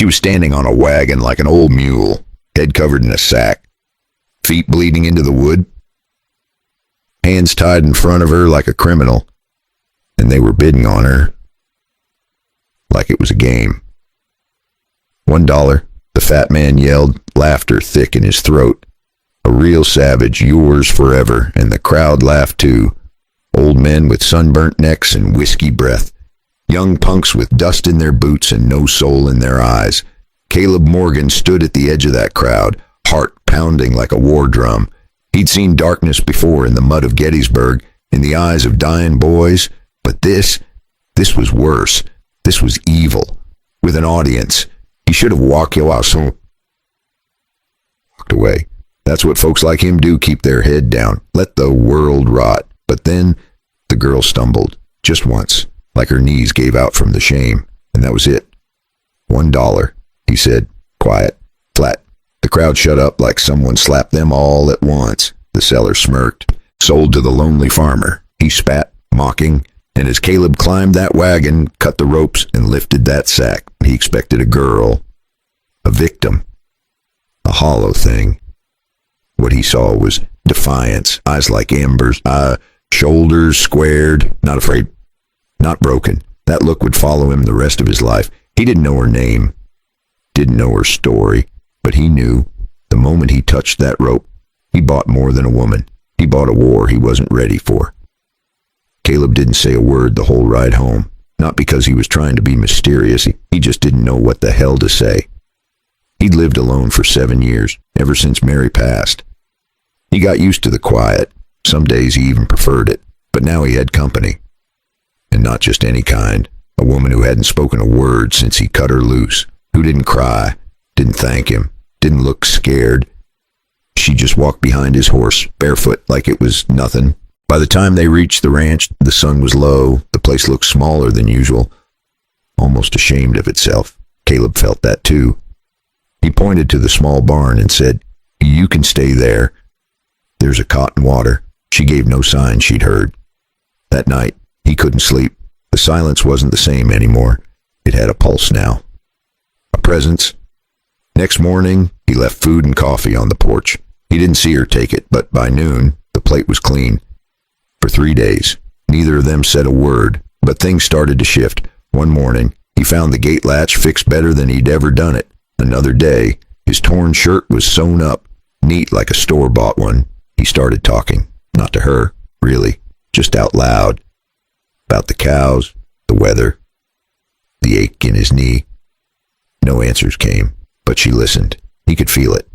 She was standing on a wagon like an old mule, head covered in a sack, feet bleeding into the wood, hands tied in front of her like a criminal, and they were bidding on her like it was a game. $1, the fat man yelled, laughter thick in his throat. A real savage, yours forever, and the crowd laughed too. Old men with sunburnt necks and whiskey breath. Young punks with dust in their boots and no soul in their eyes. Caleb Morgan stood at the edge of that crowd, heart pounding like a war drum. He'd seen darkness before in the mud of Gettysburg, in the eyes of dying boys, but this was worse. This was evil, with an audience. He should have walked away. That's what folks like him do, keep their head down, let the world rot. But then the girl stumbled, just once, like her knees gave out from the shame, and that was it. $1, he said, quiet, flat. The crowd shut up like someone slapped them all at once. The seller smirked. Sold to the lonely farmer. He spat, mocking, and as Caleb climbed that wagon, cut the ropes, and lifted that sack, he expected a girl, a victim, a hollow thing. What he saw was defiance, eyes like embers, shoulders squared, not afraid, not broken. That look would follow him the rest of his life. He didn't know her name, didn't know her story, but he knew the moment he touched that rope, he bought more than a woman. He bought a war he wasn't ready for. Caleb didn't say a word the whole ride home, not because he was trying to be mysterious. He just didn't know what the hell to say. He'd lived alone for 7 years, ever since Mary passed. He got used to the quiet. Some days he even preferred it, but now he had company. And not just any kind. A woman who hadn't spoken a word since he cut her loose, who didn't cry, didn't thank him, didn't look scared. She just walked behind his horse, barefoot, like it was nothing. By the time they reached the ranch, the sun was low. The place looked smaller than usual, almost ashamed of itself. Caleb felt that too. He pointed to the small barn and said, "You can stay there. There's a cot and water." She gave no sign she'd heard. That night, he couldn't sleep. The silence wasn't the same anymore. It had a pulse now. A presence. Next morning, he left food and coffee on the porch. He didn't see her take it, but by noon, the plate was clean. For 3 days, neither of them said a word, but things started to shift. One morning, he found the gate latch fixed better than he'd ever done it. Another day, his torn shirt was sewn up, neat like a store-bought one. He started talking, not to her, really, just out loud, about the cows, the weather, the ache in his knee. No answers came, but she listened. He could feel it.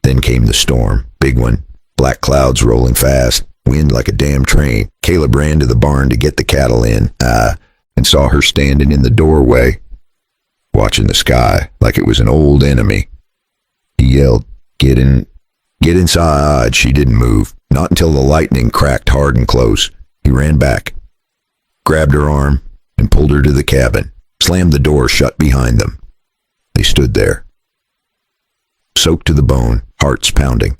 Then came the storm, big one, black clouds rolling fast, wind like a damn train. Caleb ran to the barn to get the cattle in, and saw her standing in the doorway, watching the sky like it was an old enemy. He yelled, Get inside." She didn't move, not until the lightning cracked hard and close. He ran back, grabbed her arm, and pulled her to the cabin, slammed the door shut behind them. They stood there, soaked to the bone, hearts pounding.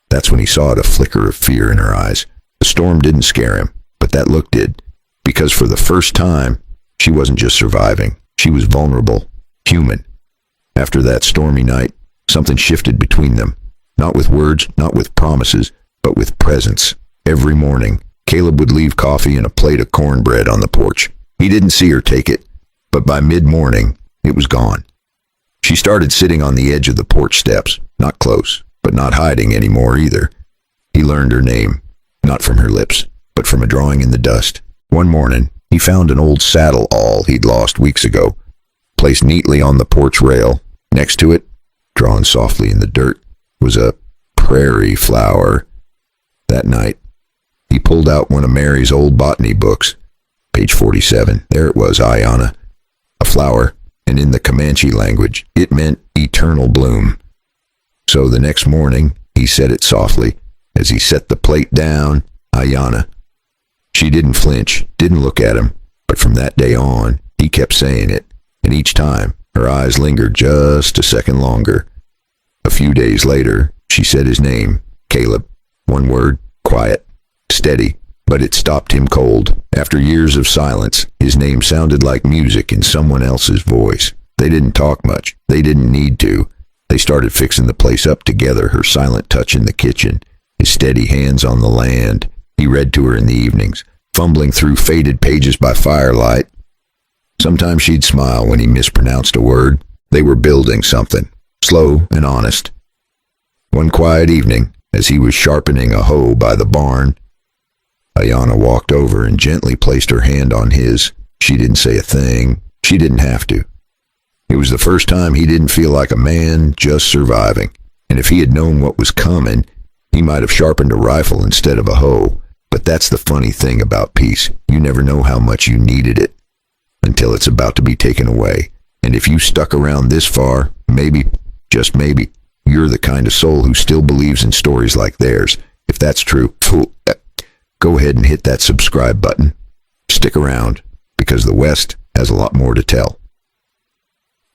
That's when he saw a flicker of fear in her eyes. The storm didn't scare him, but that look did, because for the first time, she wasn't just surviving. She was vulnerable, human. After that stormy night, something shifted between them. Not with words, not with promises, but with presence. Every morning, Caleb would leave coffee and a plate of cornbread on the porch. He didn't see her take it, but by mid-morning, it was gone. She started sitting on the edge of the porch steps, not close, but not hiding anymore either. He learned her name, not from her lips, but from a drawing in the dust. One morning, he found an old saddle awl he'd lost weeks ago, placed neatly on the porch rail. Next to it, drawn softly in the dirt, was a prairie flower. That night, he pulled out one of Mary's old botany books. Page 47. There it was, Ayana. A flower, and in the Comanche language, it meant eternal bloom. So the next morning, he said it softly, as he set the plate down, Ayana. She didn't flinch, didn't look at him, but from that day on, he kept saying it, and each time, her eyes lingered just a second longer. A few days later, she said his name, Caleb. One word, quiet, steady, but it stopped him cold. After years of silence, his name sounded like music in someone else's voice. They didn't talk much. They didn't need to. They started fixing the place up together, her silent touch in the kitchen, his steady hands on the land. He read to her in the evenings, fumbling through faded pages by firelight. Sometimes she'd smile when he mispronounced a word. They were building something, slow and honest. One quiet evening, as he was sharpening a hoe by the barn, Ayanna walked over and gently placed her hand on his. She didn't say a thing. She didn't have to. It was the first time he didn't feel like a man just surviving. And if he had known what was coming, he might have sharpened a rifle instead of a hoe. But that's the funny thing about peace. You never know how much you needed it until it's about to be taken away. And if you stuck around this far, maybe, just maybe, you're the kind of soul who still believes in stories like theirs. If that's true, go ahead and hit that subscribe button. Stick around, because the West has a lot more to tell.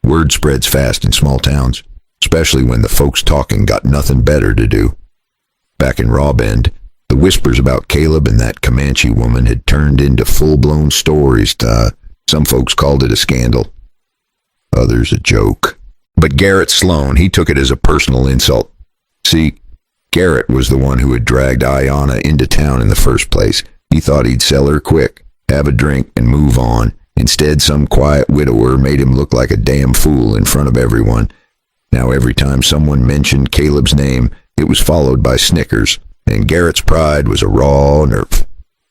Word spreads fast in small towns, especially when the folks talking got nothing better to do. Back in Raw Bend, the whispers about Caleb and that Comanche woman had turned into full-blown stories. Some folks called it a scandal, others a joke. But Garrett Sloan, he took it as a personal insult. See, Garrett was the one who had dragged Ayanna into town in the first place. He thought he'd sell her quick, have a drink, and move on. Instead, some quiet widower made him look like a damn fool in front of everyone. Now every time someone mentioned Caleb's name, it was followed by snickers, and Garrett's pride was a raw nerve.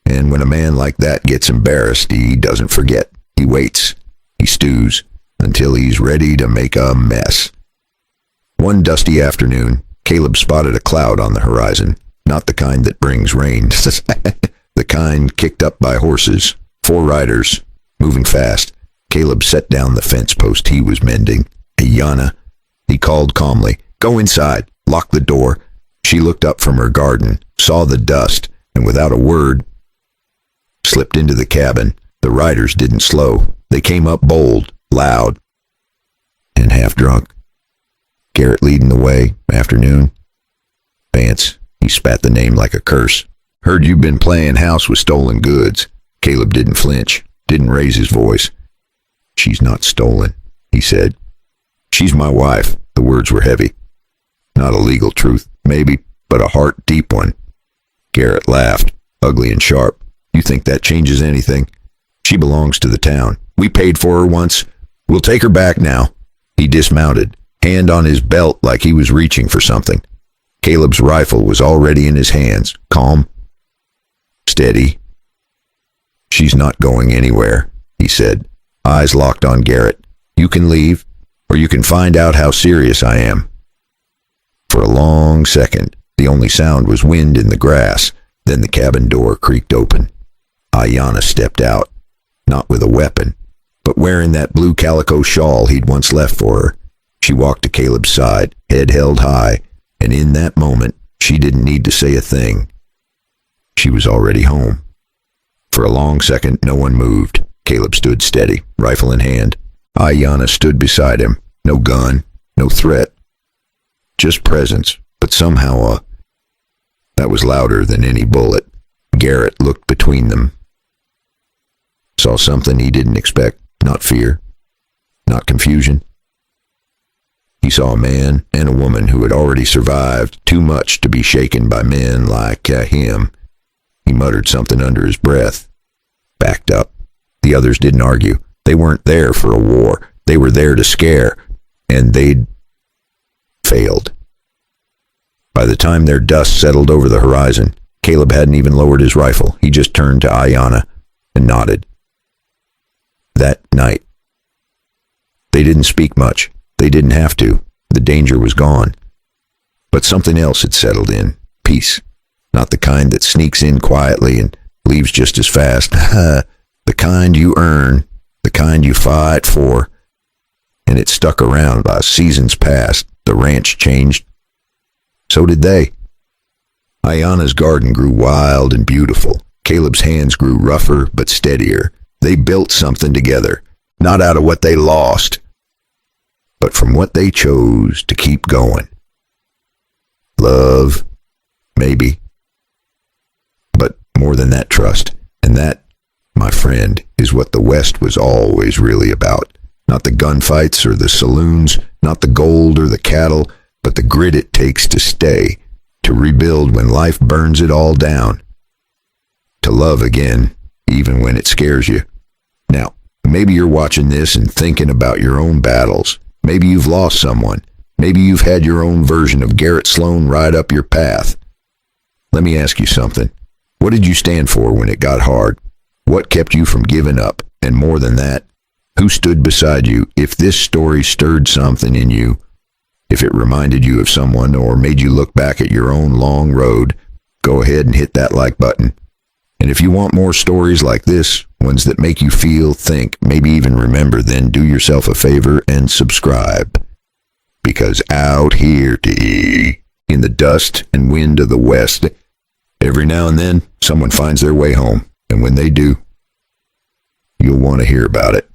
And when a man like that gets embarrassed, he doesn't forget. He waits. He stews until he's ready to make a mess. One dusty afternoon, Caleb spotted a cloud on the horizon. Not the kind that brings rain. The kind kicked up by horses. 4 riders, moving fast. Caleb set down the fence post he was mending. Ayanna, he called calmly. Go inside. Lock the door. She looked up from her garden, saw the dust, and without a word, slipped into the cabin. The riders didn't slow. They came up bold, loud, and half drunk. Garrett leading the way, afternoon. Vance, he spat the name like a curse. Heard you've been playing house with stolen goods. Caleb didn't flinch, didn't raise his voice. She's not stolen, he said. She's my wife. The words were heavy. Not a legal truth, maybe, but a heart-deep one. Garrett laughed, ugly and sharp. You think that changes anything? She belongs to the town. We paid for her once. We'll take her back now. He dismounted, hand on his belt like he was reaching for something. Caleb's rifle was already in his hands, calm, steady. She's not going anywhere, he said, eyes locked on Garrett. You can leave, or you can find out how serious I am. For a long second, the only sound was wind in the grass. Then the cabin door creaked open. Ayanna stepped out, not with a weapon, but wearing that blue calico shawl he'd once left for her. She walked to Caleb's side, head held high, and in that moment, she didn't need to say a thing. She was already home. For a long second, no one moved. Caleb stood steady, rifle in hand. Ayanna stood beside him. No gun, no threat. Just presence, but somehow that was louder than any bullet. Garrett looked between them. Saw something he didn't expect. Not fear, not confusion. He saw a man and a woman who had already survived too much to be shaken by men like him. He muttered something under his breath. Backed up. The others didn't argue. They weren't there for a war. They were there to scare. And they'd failed. By the time their dust settled over the horizon, Caleb hadn't even lowered his rifle. He just turned to Ayanna and nodded. That night. They didn't speak much. They didn't have to. The danger was gone. But something else had settled in. Peace. Not the kind that sneaks in quietly and leaves just as fast. The kind you earn. The kind you fight for. And it stuck around by seasons past. The ranch changed. So did they. Ayanna's garden grew wild and beautiful. Caleb's hands grew rougher but steadier. They built something together, not out of what they lost, but from what they chose to keep going. Love, maybe, but more than that, trust. And that, my friend, is what the West was always really about. Not the gunfights or the saloons, not the gold or the cattle, but the grit it takes to stay, to rebuild when life burns it all down. To love again, even when it scares you. Now, maybe you're watching this and thinking about your own battles. Maybe you've lost someone. Maybe you've had your own version of Garrett Sloan ride up your path. Let me ask you something. What did you stand for when it got hard? What kept you from giving up? And more than that, who stood beside you? If this story stirred something in you, if it reminded you of someone or made you look back at your own long road, go ahead and hit that like button. And if you want more stories like this, ones that make you feel, think, maybe even remember, then do yourself a favor and subscribe. Because out here in the dust and wind of the West, every now and then someone finds their way home. And when they do, you'll want to hear about it.